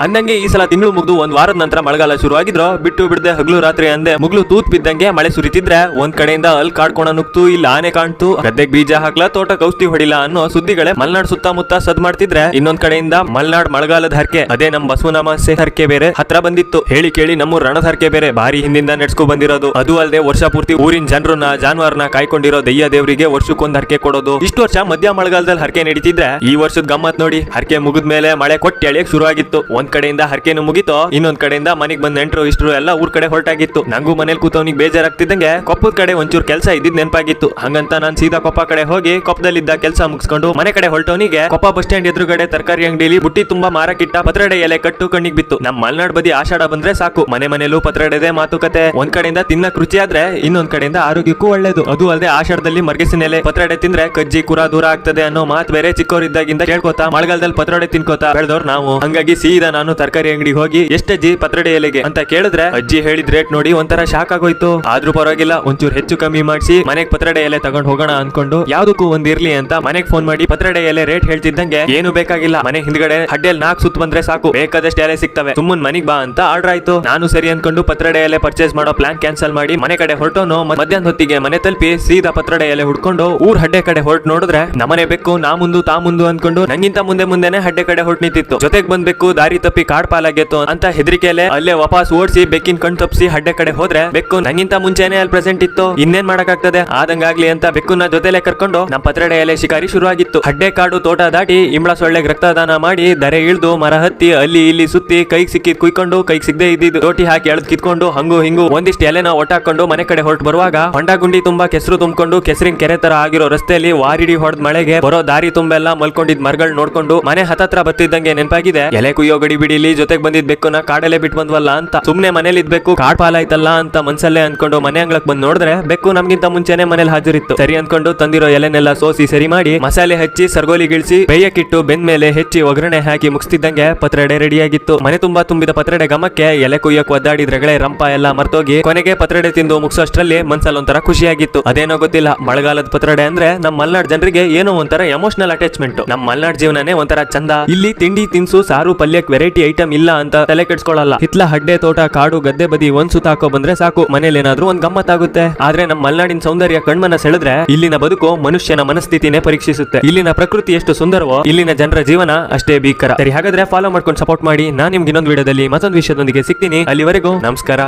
ಅಂದಂಗೆ ಈ ಸಲ ತಿಂಗಳು ಮುಗ್ದು ಒಂದ್ ವಾರದ ನಂತರ ಮಳೆಗಾಲ ಶುರು ಆಗಿದ್ರು ಬಿಟ್ಟು ಬಿಡದೆ ಹಗಲು ರಾತ್ರಿ ಅಂದೆ ಮುಗ್ಲು ತೂತ್ ಬಿದ್ದಂಗೆ ಮಳೆ ಸುರಿತಿದ್ರೆ ಒಂದ್ ಕಡೆಯಿಂದ ಅಲ್ಲಿ ಕಾಡ್ಕೋಣ ನುಗ್ತು ಇಲ್ಲ ಆನೆ ಕಾಣ್ತು ಗದ್ದೆಗ್ ಬೀಜ ಹಾಕ್ಲಾ ತೋಟ ಔಷಧಿ ಹೊಡಿಲ್ಲ ಅನ್ನೋ ಸುದ್ದಿಗಳೇ ಮಲ್ನಾಡ್ ಸುತ್ತಮುತ್ತ ಸದ್ ಮಾಡ್ತಿದ್ರೆ ಇನ್ನೊಂದ್ ಕಡೆಯಿಂದ ಮಲ್ನಾಡ್ ಮಳೆಗಾಲದ ಹರಕೆ ಅದೇ ನಮ್ ಬಸವನಮಾಸೆ ಹರಕೆ ಬೇರೆ ಹತ್ರ ಬಂದಿತ್ತು. ಹೇಳಿ ಕೇಳಿ ನಮ್ಮ ರಣದ ಹರಕೆ ಬೇರೆ ಭಾರಿ ಹಿಂದಿಂದ ನೆಡ್ಸ್ಕೊ ಬಂದಿರೋದು. ಅದು ಅಲ್ಲದೆ ವರ್ಷ ಪೂರ್ತಿ ಊರಿನ ಜನರನ್ನ ಜಾನುವಾರನ ಕಾಯ್ಕೊಂಡಿರೋ ದಯ್ಯ ದೇವರಿಗೆ ವರ್ಷಕ್ಕೊಂದ್ ಹರಕೆ ಕೊಡೋದು. ಇಷ್ಟು ವರ್ಷ ಮಧ್ಯ ಮಳೆಗಾಲದಲ್ಲಿ ಹರಕೆ ನಡೀತಿದ್ರೆ ಈ ವರ್ಷದ ಗಮ್ಮತ್ ನೋಡಿ. ಹರಕೆ ಮುಗಿದ್ಮೇಲೆ ಮಳೆ ಕೊಟ್ಟು ಎಳೆಯಕ್ ಶುರು ಆಗಿತ್ತು. ಒಂದ್ ಕಡೆಯಿಂದ ಹರಕೆನು ಮುಗಿತೋ ಇನ್ನೊಂದ್ ಕಡೆಯಿಂದ ಮನೆಗ್ ಬಂದ್ ನೆಂಟ್ರು ಇಷ್ಟರು ಎಲ್ಲ ಊರ್ ಕಡೆ ಹೊರಟಾಗಿತ್ತು. ನಂಗೂ ಮನೇಲಿ ಕೂತವನಿಗೆ ಬೇಜಾರಾಗ್ತಿದ್ದಂಗೆ ಕೊಪ್ಪದ ಕಡೆ ಒಂಚೂರು ಕೆಲಸ ಇದ್ದಿದ್ ನೆನಪಾಗಿತ್ತು. ಹಂಗಂತ ನಾನ್ ಸೀದಾ ಕೊಪ್ಪ ಕಡೆ ಹೋಗಿ ಕೊಪ್ಪದಲ್ಲಿದ್ದ ಕೆಲಸ ಮುಗಿಸ್ಕೊಂಡು ಮನೆ ಕಡೆ ಹೊರಟವನಿಗೆ ಕೊಪ್ಪ ಬಸ್ ಸ್ಟ್ಯಾಂಡ್ ಎದುರುಗಡೆ ತರಕಾರಿ ಅಂಗಡಿಲಿ ಬುಟ್ಟಿ ತುಂಬಾ ಮಾರಕ್ಕಿಟ್ಟ ಪತ್ರಡೆ ಎಲೆ ಕಟ್ಟು ಕಣ್ಣಿಗೆ ಬಿತ್ತು. ನಮ್ ಮಲ್ನಾಡ್ ಬದಿ ಆಷಾಢ ಬಂದ್ರೆ ಸಾಕು ಮನೆ ಮನೇಲೂ ಪತ್ರಡೆದೆ ಮಾತುಕತೆ. ಒಂದ್ ಕಡೆಯಿಂದ ತಿನ್ನಕ್ ರುಚಿ ಆದ್ರೆ ಇನ್ನೊಂದ್ ಕಡೆಯಿಂದ ಆರೋಗ್ಯಕ್ಕೂ ಒಳ್ಳೇದು. ಅದು ಅಲ್ಲದೆ ಆಷಾಢದಲ್ಲಿ ಮರ್ಗೆಸಿನ ಎಲೆ ಪತ್ರಡೆ ತಿಂದ್ರೆ ಕಜ್ಜಿ ಕುರ ದೂರ ಆಗ್ತದೆ ಅನ್ನೋ ಮಾತ್ ಬೇರೆ ಚಿಕ್ಕವರಿದ್ದಾಗಿಂದ ಕೇಳ್ಕೊತಾ ಮಳೆಗಾಲದಲ್ಲಿ ಪತ್ರಡೆ ತಿನ್ಕೋತಾ ಬೆಳೆದವ್ರು ನಾವು. ಹಂಗಾಗಿ ಸೀದಾ ನಾನು ತರಕಾರಿ ಅಂಗಡಿಗೆ ಹೋಗಿ ಎಷ್ಟಜ್ಜಿ ಪತ್ರಡೆ ಎಲೆಗೆ ಅಂತ ಕೇಳಿದ್ರೆ ಅಜ್ಜಿ ಹೇಳಿದ ರೇಟ್ ನೋಡಿ ಒಂಥರ ಶಾಕ್ ಆಗೋಯ್ತು. ಆದ್ರೂ ಪರವಾಗಿಲ್ಲ ಒಂಚೂರು ಹೆಚ್ಚು ಕಮ್ಮಿ ಮಾಡಿಸಿ ಮನೆಗ್ ಪತ್ರಡೆ ಎಲೆ ತಗೊಂಡ್ ಹೋಗೋಣ ಅನ್ಕೊಂಡು ಯಾವ್ದಕ್ಕೂ ಒಂದ್ ಇರ್ಲಿ ಅಂತ ಮನೆಗ್ ಫೋನ್ ಮಾಡಿ ಪತ್ರಡೆ ಎಲೆ ರೇಟ್ ಹೇಳ್ತಿದ್ದಂಗೆ ಏನು ಬೇಕಾಗಿಲ್ಲ ಮನೆ ಹಿಂದ್ಗಡೆ ಹಡ್ಡೆಲ್ 4 ಸುತ್ತ ಬಂದ್ರೆ ಸಾಕು ಬೇಕಾದಷ್ಟು ಎಲೆ ಸಿಗ್ತವೆ ಸುಮ್ಮನ್ ಮನಿಗ್ ಬಾ ಅಂತ ಆರ್ಡರ್ ಆಯ್ತು. ನಾನು ಸರಿ ಅನ್ಕೊಂಡು ಪತ್ರಡೆ ಎಲೆ ಪರ್ಚೇಸ್ ಮಾಡೋ ಪ್ಲಾನ್ ಕ್ಯಾನ್ಸಲ್ ಮಾಡಿ ಮನೆ ಕಡೆ ಹೊರಟೋನು. ಮಧ್ಯಾಹ್ನ ಹೊತ್ತಿಗೆ ಮನೆ ತಲುಪಿ ಸೀದಾ ಪತ್ರಡೆ ಎಲೆ ಹುಡ್ಕೊಂಡು ಊರ್ ಹಡ್ಡೆ ಕಡೆ ಹೊರಟು ನೋಡಿದ್ರೆ ನಮ್ಮನೆ ಬೆಕ್ಕು ನಾ ಮುಂದು ತಾ ಮುಂದು ಅನ್ಕೊಂಡು ನಂಗಿಂತ ಮುಂದೆನೆ ಹಡ್ಡೆ ಕಡೆ ಹೊರಟು ನಿಂತಿತ್ತು. ಜೊತೆಗ್ ಬಂದ್ಬೇಕು ದಾರಿ ತಪ್ಪಿ ಕಾಡ್ ಪಾಲಾಗಿತ್ತು ಅಂತ ಹೆದರಿಕೆಯಲ್ಲೇ ಅಲ್ಲೇ ವಾಪಸ್ ಓಡಿಸಿ ಬೆಕ್ಕಿನ ಕಣ್ ತಪ್ಪಿಸಿ ಹಡ್ಡೆ ಕಡೆ ಹೋದ್ರೆ ಬೆಕ್ಕು ನಂಗಿಂತ ಮುಂಚೆನೆ ಅಲ್ಲಿ ಪ್ರೆಸೆಂಟ್ ಇತ್ತು. ಇನ್ನೇನ್ ಮಾಡಕ್ಕಾಗ್ತದೆ ಆದಂಗಾಗ್ಲಿ ಅಂತ ಬೆಕ್ಕುನ ಜೊತೆಲೆ ಕರ್ಕೊಂಡು ನಮ್ ಪತ್ರಡೆ ಎಲೆ ಶಿಕಾರಿ ಶುರು ಆಗಿತ್ತು. ಹಡ್ಡೆ ಕಾಡು ತೋಟ ದಾಟಿ ಇಂಬಳ ಸೊಳ್ಳೆಗ್ ರಕ್ತದಾನ ಮಾಡಿ ದರೆ ಇಳ್ದು ಮರ ಹತ್ತಿ ಅಲ್ಲಿ ಇಲ್ಲಿ ಸುತ್ತಿ ಕೈಗೆ ಸಿಕ್ಕಿದ್ ಕುಯ್ಕೊಂಡು ಕೈಗೆ ಸಿಗದೆ ಇದ್ದಿದ್ದು ತೋಟಿ ಹಾಕಿ ಎಳ್ದ್ ಕಿತ್ಕೊಂಡು ಹಂಗು ಹಿಂಗು ಒಂದಿಷ್ಟು ಎಲೆನ ಒಟ್ಟಾಕೊಂಡು ಮನೆ ಕಡೆ ಹೊರಟು ಬರುವಾಗ ಹೊಂಡ ಗುಂಡಿ ತುಂಬಾ ಕೆಸರು ತುಂಬಿಕೊಂಡು ಕೆಸರಿನ ಕೆರೆ ತರ ಆಗಿರೋ ರಸ್ತೆಯಲ್ಲಿ ವಾರಿಡಿ ಹೊಡೆದ್ ಮಳೆಗೆ ಬರೋ ದಾರಿ ತುಂಬೆಲ್ಲ ಮಲ್ಕೊಂಡಿದ್ ಮರಗಳು ನೋಡ್ಕೊಂಡು ಮನೆ ಹತ್ತತ್ರ ಬತ್ತಿದ್ದಂಗೆ ನೆನಪಾಗಿದೆ ಎಲೆ ಕುಯ್ಯೋ ಗಡಿ ಬಿಡಿಲಿ ಜೊತೆಗ್ ಬಂದಿದ್ ಬೆಕ್ಕುನ ಕಾಡಲ್ಲೇ ಬಿಟ್ಟು ಬಂದ್ವಲ್ಲ ಅಂತ. ಸುಮ್ನೆ ಮನೇಲಿ ಇದ್ಬೇಕು ಕಾಡ್ ಪಾಲಾಯ್ತಲ್ಲ ಅಂತ ಮನ್ಸಲ್ಲೇ ಅನ್ಕೊಂಡು ಮನೆ ಅಂಗಳಕ್ ಬಂದ್ ನೋಡಿದ್ರೆ ಬೆಕ್ಕು ನಮ್ಗಿಂತ ಮುಂಚೆನೆ ಮನೇಲಿ ಹಾಜರಿತ್ತು. ಸರಿ ಅನ್ಕೊಂಡು ತಂದಿರೋ ಎಲೆನೆಲ್ಲ ಸೋಸಿ ಸರಿ ಮಾಡಿ ಮಸಾಲೆ ಹಚ್ಚಿ ಸರ್ಗೋಲಿ ಗಿಳಿಸಿ ಬೇಯಕ್ಕಿಟ್ಟು ಬೆಂದ ಮೇಲೆ ಹೆಚ್ಚಿ ಒಗ್ಗರಣೆ ಹಾಕಿ ಮುಗಿಸ್ತಿದ್ದಂಗೆ ಪತ್ರಡೆ ರೆಡಿ ಆಗಿತ್ತು. ಮನೆ ತುಂಬಾ ತುಂಬಿದ ಪತ್ರಡೆ ಗಮಕ್ಕೆ ಎಲೆ ಕುಯ್ಯಕ್ ಒದ್ದಾಡಿದ್ರಗಳೇ ರಂಪ ಎಲ್ಲ ಮರ್ತೋಗಿ ಕೊನೆಗೆ ಪತ್ರಡೆ ತಿಂದು ಮುಗಿಸೋಷ್ಟ್ರಲ್ಲಿ ಮನ್ಸಲ್ಲಿ ಒಂಥರ ಖುಷಿಯಾಗಿತ್ತು. ಅದೇನೋ ಗೊತ್ತಿಲ್ಲ ಮಳೆಗಾಲದ ಪತ್ರಡೆ ಅಂದ್ರೆ ನಮ್ ಮಲ್ನಾಡ್ ಜನರಿಗೆ ಏನೋ ಒಂಥರ ಎಮೋಷನಲ್ ಅಟ್ಯಾಚ್ಮೆಂಟ್. ನಮ್ ಮಲ್ನಾಡ್ ಜೀವನನೇ ಒಂಥರ ಚಂದ. ಇಲ್ಲಿ ತಿಂಡಿ ತಿನ್ಸು ಸಾರು ಪಲ್ಯಕ್ ವೆರೈಟಿ ಐಟಮ್ ಇಲ್ಲ ಅಂತ ತಲೆ ಕೆಡ್ಸ್ಕೊಳ್ಳಲ್ಲ. ಹಿತ್ಲ ಹಡ್ಡೆ ತೋಟ ಕಾಡು ಗದ್ದೆ ಬದಿ ಒಂದ್ ಸುತ್ತ ಹಾಕೋ ಬಂದ್ರೆ ಸಾಕು ಮನೇಲಿ ಏನಾದ್ರೂ ಒಂದ್ ಗಮ್ಮತ್ತಾಗುತ್ತೆ. ಆದ್ರೆ ನಮ್ ಮಲ್ನಾಡಿನ ಸೌಂದರ್ಯ ಕಣ್ಮನ ಸೆಳೆದ್ರೆ ಇಲ್ಲಿನ ಬದುಕು ಮನುಷ್ಯನ ಮನಸ್ಥಿತಿನೇ ಪರೀಕ್ಷಿಸುತ್ತೆ. ಇಲ್ಲಿನ ಪ್ರಕೃತಿ ಎಷ್ಟು ಸುಂದರವೋ ಇಲ್ಲಿನ ಜನರ ಜೀವನ ಅಷ್ಟೇ ಭೀಕರ. ಸರಿ ಹಾಗಾದ್ರೆ ಫಾಲೋ ಮಾಡ್ಕೊಂಡು ಸಪೋರ್ಟ್ ಮಾಡಿ. ನಾನ್ ನಿಮ್ಗೆ ಇನ್ನೊಂದು ವಿಡಿಯೋದಲ್ಲಿ ಮತ್ತೊಂದು ವಿಷಯದೊಂದಿಗೆ ಸಿಗ್ತೀನಿ. ಅಲ್ಲಿವರೆಗೂ ನಮಸ್ಕಾರ.